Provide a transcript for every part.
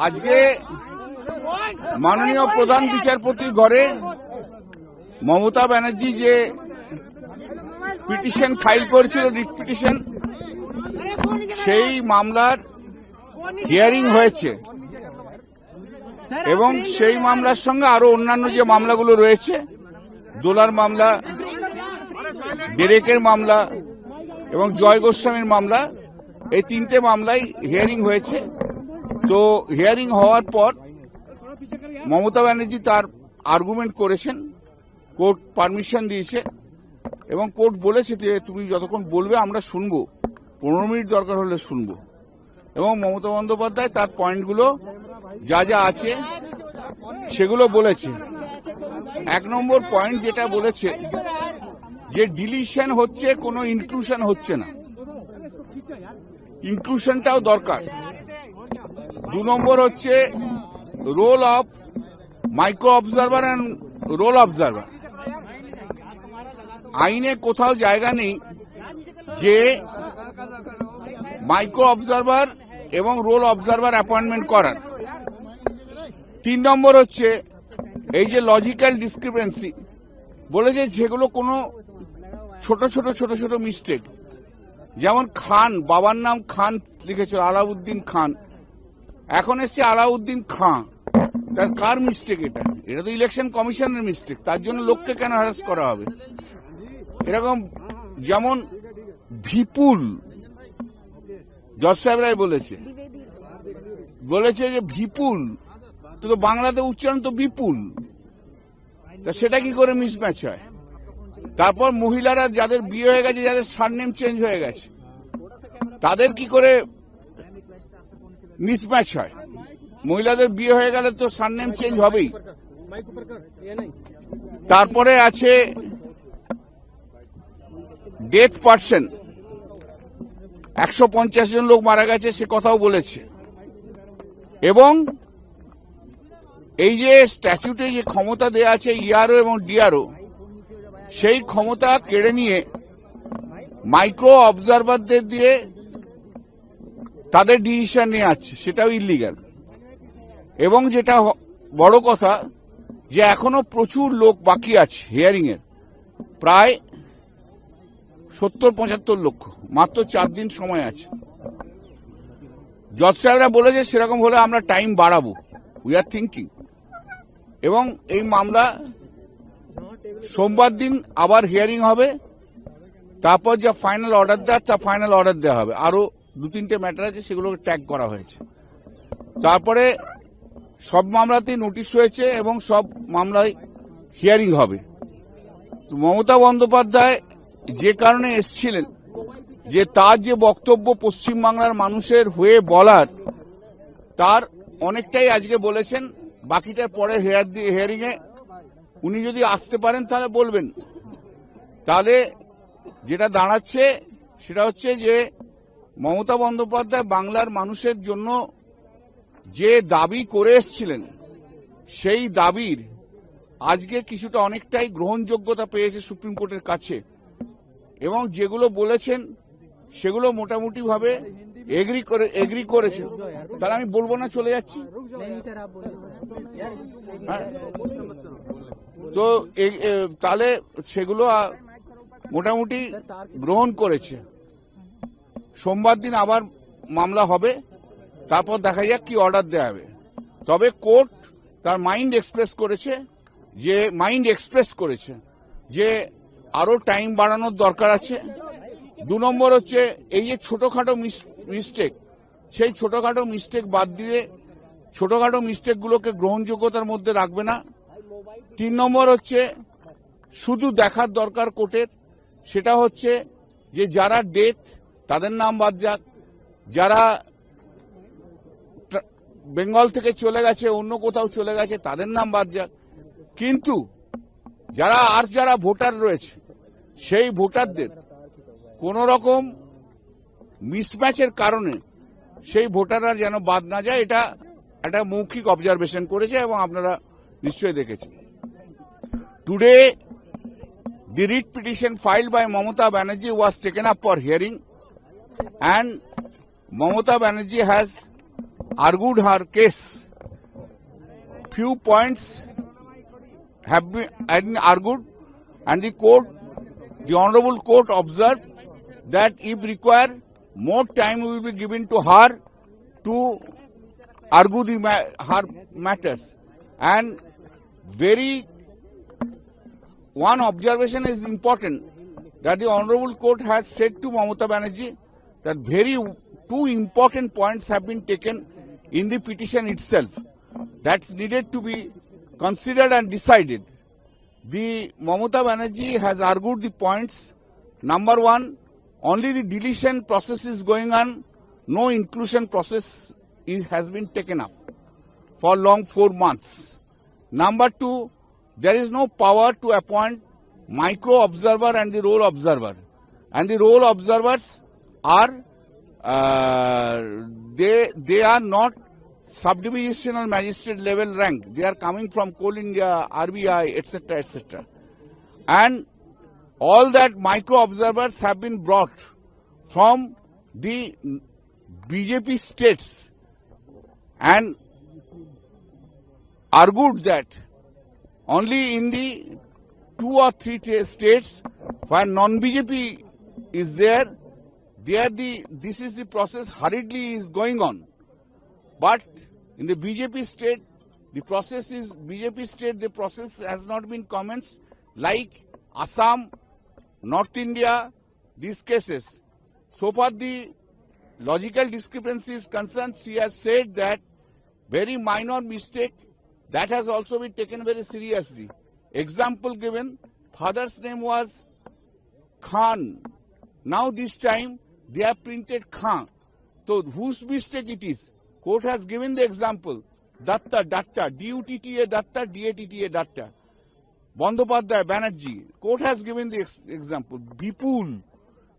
আজকে মাননীয় প্রধান বিচারপতির ঘরে মমতা ব্যানার্জি যে পিটিশন ফাইল করেছিল, রিট পিটিশন, সেই মামলার হিয়ারিং হয়েছে এবং সেই মামলার সঙ্গে আরো অন্যান্য যে মামলাগুলো রয়েছে, দোলার মামলা, ডেরেকের মামলা এবং জয় গোস্বামীর মামলা, এই তিনটে মামলায় হিয়ারিং হয়েছে। তো হিয়ারিং হওয়ার পর মমতা ব্যানার্জি তার আর্গুমেন্ট করেছেন, কোর্ট পারমিশন দিয়েছে এবং কোর্ট বলেছে যে তুমি যতক্ষণ বলবে আমরা শুনবো, 15 মিনিট দরকার হলে শুনবো। এবং মমতা বন্দ্যোপাধ্যায় তার পয়েন্টগুলো যা যা আছে সেগুলো বলেছে। 1 নম্বর পয়েন্ট যেটা বলেছে যে ডিলিশন হচ্ছে, কোনো ইনক্লুশন হচ্ছে না, ইনক্লুশনটাও দরকার। 2 নম্বর হচ্ছে role of micro observer and roll observer. আইনে কোথাও জায়গা নেই যে মাইক্রো অবজারভার এবং রোল অবজারভার অ্যাপয়েন্টমেন্ট করার। 3 নম্বর হচ্ছে এই যে লজিক্যাল ডিসক্রিপেন্সি বলেছে, যেগুলো কোনো ছোট ছোট ছোট ছোট মিস্টেক, যেমন খান, বাবার নাম খান লিখেছিল আলাউদ্দিন খান, এখন এসছে আলাউদ্দিন খাঁ। তার কার মিস্টেক? এটা তো ইলেকশন কমিশনের মিস্টেক, তার জন্য লোককে কেন হ্যারাস করা হবে? এরকম যেমন বিপুল, জজ সাহেব রায় বলেছে যে বিপুল, তো বাংলাতে উচ্চারণ তো বিপুল, তা সেটা কি করে মিসম্যাচ হয়? তারপর মহিলারা যাদের বিয়ে হয়ে গেছে, যাদের সারনেম চেঞ্জ হয়ে গেছে, তাদের কি করে মিসম্যাচ হয়? মহিলাদের বিয়ে হয়ে গেলে তো সারনেম চেঞ্জ হবেই। তারপরে আছে ডেথ পার্সন, 150 জন লোক মারা গেছে, সে কথাও বলেছে। এবং এই যে স্ট্যাচুটে যে ক্ষমতা দেয়া আছে ইআরও এবং ডিআরও, সেই ক্ষমতা কেড়ে নিয়ে মাইক্রো অবজারভারদের দিয়ে তাদের ডিসিশন নিয়ে আসছে, সেটাও ইলিগ্যাল। এবং যেটা বড় কথা, যে এখনো প্রচুর লোক বাকি আছে হিয়ারিং এর, প্রায় 70-75 লক্ষ, মাত্র 4 দিন সময় আছে। জজ সাহেবরা বলেছে সেরকম হলে আমরা টাইম বাড়াবো, উই আর থিঙ্কিং। এবং এই মামলা সোমবার দিন আবার হিয়ারিং হবে, তারপর যা ফাইনাল অর্ডার দেওয়ার তা ফাইনাল অর্ডার দেওয়া হবে। আরো 2-3টে ম্যাটার আছে, সেগুলোকে ট্যাগ করা হয়েছে। তারপরে সব মামলাতেই নোটিশ হয়েছে এবং সব মামলায় হিয়ারিং হবে। মমতা বন্দ্যোপাধ্যায় যে কারণে এসছিলেন, যে তার যে বক্তব্য পশ্চিমবাংলার মানুষের হয়ে বলার, তার অনেকটাই আজকে বলেছেন। বাকিটা পরে হিয়ারিং এ উনি যদি আসতে পারেন তাহলে বলবেন। তাহলে যেটা দাঁড়াচ্ছে সেটা হচ্ছে যে মমতা বন্দ্যোপাধ্যায় বাংলার মানুষের জন্য যে দাবি করে এসছিলেন, সেই দাবির আজকে কিছুটা অনেকটাই গ্রহণযোগ্যতা পেয়েছে সুপ্রিম কোর্টের কাছে। এবং যেগুলো বলেছেন সেগুলো মোটামুটি ভাবে এগ্রি করেছেন। তাহলে আমি বলবো না, চলে যাচ্ছি। তো তাহলে সেগুলো মোটামুটি গ্রহণ করেছে। সোমবার দিন আবার মামলা হবে, তারপর দেখা যাক কি অর্ডার দেওয়া হবে। তবে কোর্ট তার মাইন্ড এক্সপ্রেস করেছে যে আরো টাইম বাড়ানোর দরকার আছে। 2 নম্বর হচ্ছে এই যে ছোটখাটো মিস্টেক, সেই ছোটখাটো মিস্টেক বাদ দিয়ে ছোটখাটো মিস্টেকগুলোকে গ্রহণযোগ্যতার মধ্যে রাখবে না। 3 নম্বর হচ্ছে শুধু দেখার দরকার কোর্টের, সেটা হচ্ছে যে যারা ডেথ তাদের নাম বাদ যাক, যারা বেঙ্গল থেকে চলে গেছে, অন্য কোথাও চলে গেছে, তাদের নাম বাদ যাক। কিন্তু যারা ভোটার রয়েছে, সেই ভোটারদের কোন রকম মিসম্যাচের কারণে সেই ভোটাররা যেন বাদ না যায়, এটা একটা মৌখিক অবজারভেশন করেছে এবং আপনারা নিশ্চয়ই দেখেছেন। Today the writ petition filed by Mamata Banerjee was taken up for hearing, and Mamata Banerjee has argued her case. Few points have been argued, and the honorable court observed that if required, more time will be given to her to argue her matters. And one observation is important, that the honorable court has said to Mamata Banerjee that two important points have been taken in the petition itself that's needed to be considered and decided. The Mamata Banerjee has argued the points. Number one, only the deletion process is going on, no inclusion process has been taken up for long 4 months. Number two, there is no power to appoint micro observer and the role observer. And the role observers are, they are not subdivisional magistrate level rank. They are coming from Coal India, RBI, etc., etc. And all that micro observers have been brought from the BJP states and argued that only in the 2 or 3 states where non-BJP is there, this is the process hurriedly is going on. But in the BJP state, the process has not been commenced, like Assam, North India, these cases. So far the logical discrepancy is concerned, she has said that very minor mistake, that has also been taken very seriously. Example given, father's name was Khan. Now this time they have printed Khan. So whose mistake it is? Court has given the example. Datta, D-U-T-T-A, Datta, D-A-T-T-A, Datta. Bandopadhyay, Banerjee. Court has given the example. Bipul,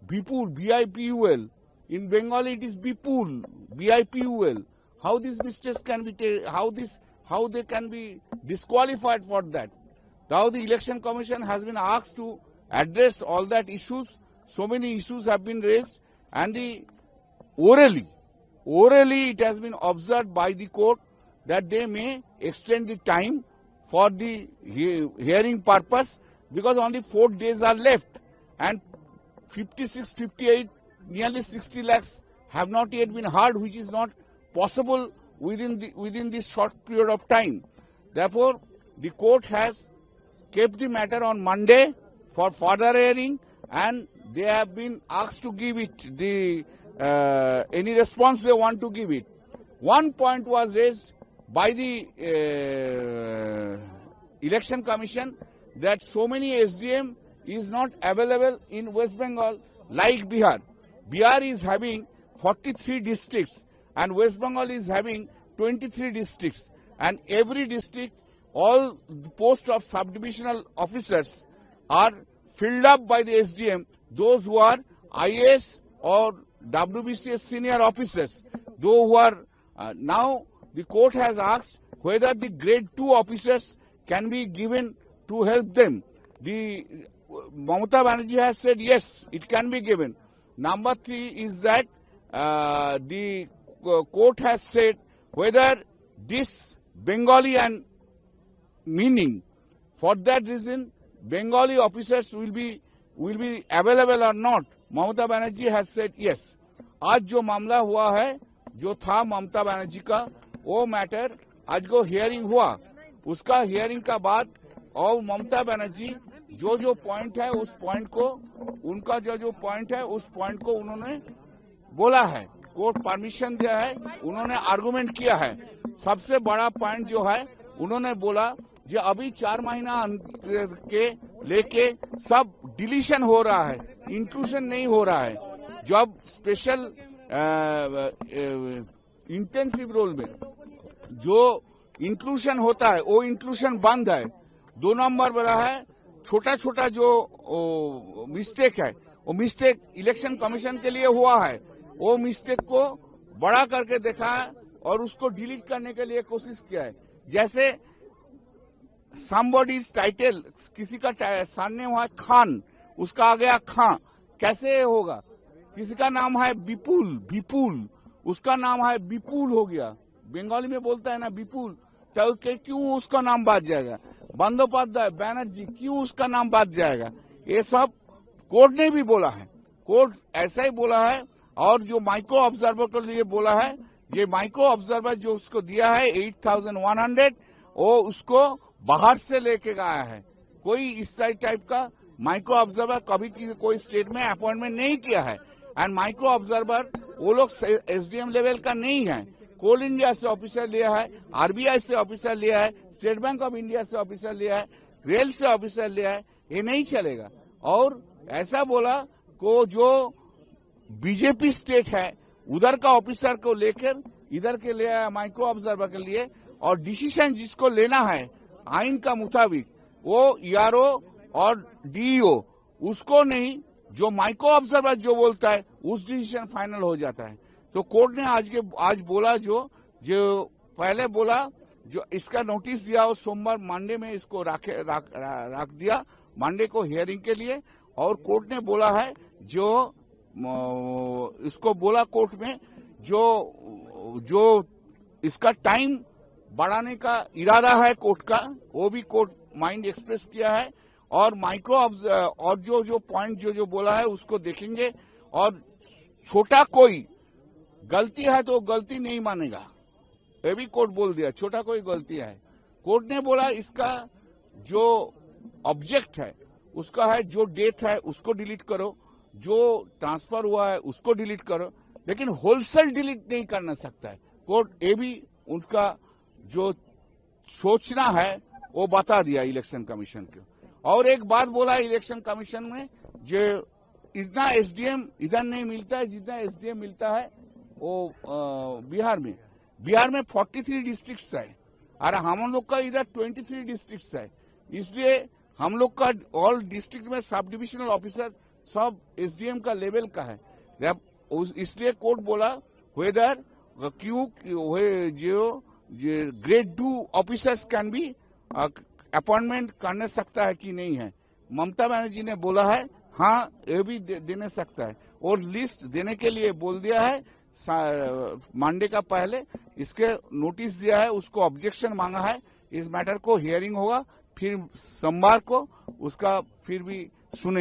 B-I-P-U-L. In Bengali it is Bipul, B-I-P-U-L. How these mistakes can be how they can be disqualified for that? Now the election commission has been asked to address all that issues. So many issues have been raised, and orally it has been observed by the court that they may extend the time for the hearing purpose, because only 4 days are left, and 56, 58, nearly 60 lakhs have not yet been heard, which is not possible within this short period of time. Therefore, the court has kept the matter on Monday for further hearing, and they have been asked to give it any response they want to give it. One point was raised by the election commission that so many SDM is not available in West Bengal like Bihar. Bihar is having 43 districts and West Bengal is having 23 districts, and every district, all the posts of subdivisional officers are filled up by the SDM, those who are IAS or WBCS senior officers. Those who are now the court has asked whether the grade 2 officers can be given to help them. The Mamata Banerjee has said yes, it can be given. Number 3 is that the court has said whether this Bengali and meaning, for that reason Bengali officers will be available or not. Mamata Banerjee has said yes. आज जो मामला हुआ है, जो था ममता बनर्जी का, वो matter आज को हियरिंग हुआ, उसका हियरिंग का बाद और ममता बनर्जी जो पॉइंट है उस पॉइंट को, उनका जो पॉइंट है उस पॉइंट को उन्होंने बोला है, कोर्ट परमिशन दिया है, उन्होंने आर्गुमेंट किया है। सबसे बड़ा पॉइंट जो है, उन्होंने बोला जो अभी 4 महीना के लेके सब डिलीशन हो रहा है, इंक्लूशन नहीं हो रहा है। जब स्पेशल इंटेंसिव रोल में जो इंक्लूशन होता है वो इंक्लूशन बंद है। 2 नंबर वाला है छोटा छोटा जो मिस्टेक है, वो मिस्टेक इलेक्शन कमीशन के लिए हुआ है, वो मिस्टेक को बड़ा करके देखा है और उसको डिलीट करने के लिए कोशिश किया है। जैसे somebody's टाइटल, किसी का सरनेम है खान, उसका आ गया खां, कैसे होगा? किसी का नाम है विपुल, उसका नाम है विपुल हो गया। बंगाली में बोलता है ना विपुल, तो क्यों उसका नाम बात जाएगा? बंदोपाध्याय, बैनर्जी, क्यों उसका नाम बात जाएगा? ये सब कोर्ट ने भी बोला है, कोर्ट ऐसा ही बोला है। और जो माइक्रो ऑब्जर्वर के लिए बोला है, ये माइक्रो ऑब्जर्वर जो उसको दिया है 8100, वो उसको बाहर से लेके गया है। कोई इस टाइप का माइक्रो ऑब्जर्वर कभी कोई स्टेट में अपॉइंटमेंट नहीं किया है। एंड माइक्रो ऑब्जर्वर वो लोग एसडीएम लेवल का नहीं है, कोल इंडिया से ऑफिसर लिया है, आरबीआई से ऑफिसर लिया है, स्टेट बैंक ऑफ इंडिया से ऑफिसर लिया है, रेल से ऑफिसर लिया है। ये नहीं चलेगा। और ऐसा बोला को जो बीजेपी स्टेट है उधर का ऑफिसर को लेकर इधर के ले आया माइक्रो ऑब्जर्वर के लिए, और डिसीजन जिसको लेना है आइन का मुताबिक वो ईआरओ और डीईओ, उसको नहीं, जो माइक्रो ऑब्जर्वर जो बोलता है उस डिसीजन फाइनल हो जाता है। तो कोर्ट ने आज बोला जो पहले बोला, जो इसका नोटिस दिया वो सोमवार मंडे में इसको रख दिया, मंडे को हियरिंग के लिए। और कोर्ट ने बोला है जो इसको बोला कोर्ट में जो इसका टाइम बढ़ाने का इरादा है कोर्ट का, वो भी कोर्ट माइंड एक्सप्रेस किया है। और माइक्रो और जो पॉइंट जो बोला है उसको देखेंगे। और छोटा कोई गलती है तो गलती नहीं मानेगा, ये भी कोर्ट बोल दिया। छोटा कोई गलती है, कोर्ट ने बोला इसका जो ऑब्जेक्ट है उसका है, जो डेथ है उसको डिलीट करो, जो ट्रांसफर हुआ है उसको डिलीट करो, लेकिन होलसेल डिलीट नहीं करना सकता है कोर्ट। ये भी उनका जो सोचना है वो बता दिया इलेक्शन कमीशन को। और एक बात बोला इलेक्शन कमीशन में, जो इतना एसडीएम इधर नहीं मिलता है जितना एसडीएम मिलता है वो बिहार में 43 डिस्ट्रिक्ट्स है, और हम लोग का इधर 23 डिस्ट्रिक्ट्स है। इसलिए हम लोग का ऑल डिस्ट्रिक्ट में सब डिविजनल ऑफिसर सब एसडीएम का लेवल का है। इसलिए कोर्ट बोला वेदर क्यों जो grade 2 officers can be appointment करने सकता है कि नहीं है। ममता बनर्जी ने बोला है हाँ ये भी देने सकता है, और लिस्ट देने के लिए बोल दिया है मंडे का पहले। इसके नोटिस दिया है, उसको ऑब्जेक्शन मांगा है, इस मैटर को हियरिंग होगा, फिर सोमवार को उसका फिर भी सुने।